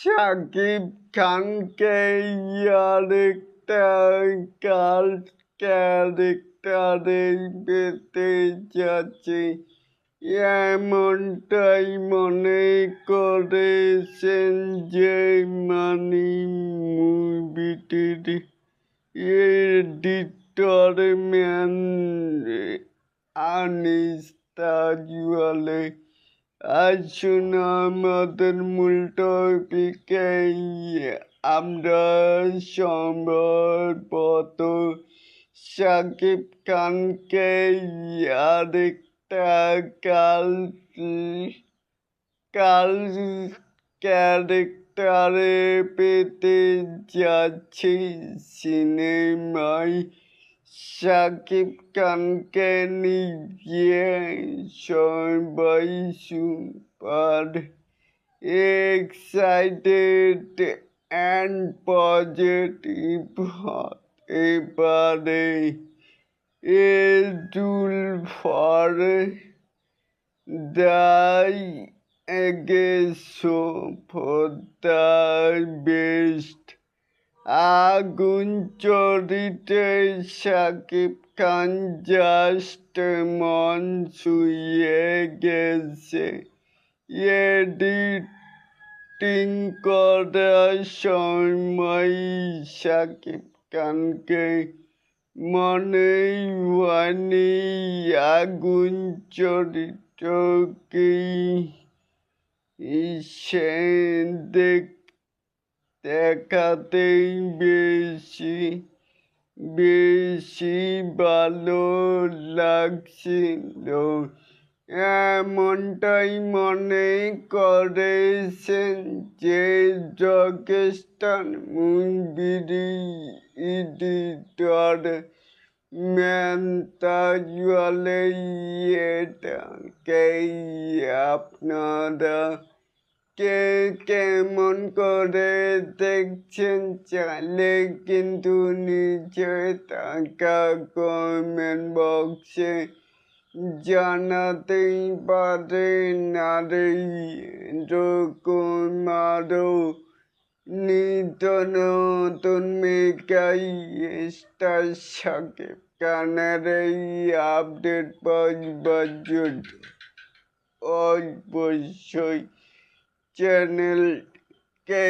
শাকিব খানকে আরেকটা কাল্ট ক্যারেক্টারে পেতে যাচ্ছে এমনটাই মনে করেছেন যে মানি মুভিটির এডিটর ম্যান আনিস তাজওয়ালে। আসুন আমাদের মূল টপিকে আমরা সম্ভবত শাকিব খানকে আরেকটা কাল ক্যারেক্টারে পেতে যাচ্ছি সিনেমায়। শাকিব খানকে নিয়ে সবাই সুপার এক্সাইটেড অ্যান্ড পজিটিভ হতে পারে। এজুল ফর দাই এগেসো ফর দ্য বেস্ট। আগুন চরিত্রে শাকিব খান জাস্ট মন ছুঁয়ে গেছে। এডিটিং করার সময় শাকিব খানকে মনেই হয়নি আগুন চরিত্রকে সে দেখাতেই বেশি ভালো লাগছিল এমনটাই মনে করেছেন যে রকস্টার মুভির এডিটর ম্যান তাজওয়ালে। এটাকে আপনারা কে কেমন করে দেখছেন চাইলে কিন্তু নিচে থাকা কমেন্ট বক্সে জানাতেই পারেন। আর এরকম আরও নিত্য নতুন মেগাই স্টার শাকিব খানের এই আপডেট পাওয়ার জন্য অবশ্যই চ্যানেলকে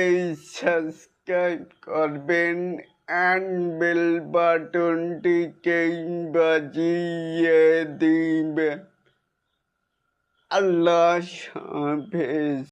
সাবস্ক্রাইব করবেন অ্যান্ড বেল বাটনটিকে বাজিয়ে দিবেন। আল্লাহ হাফেজ।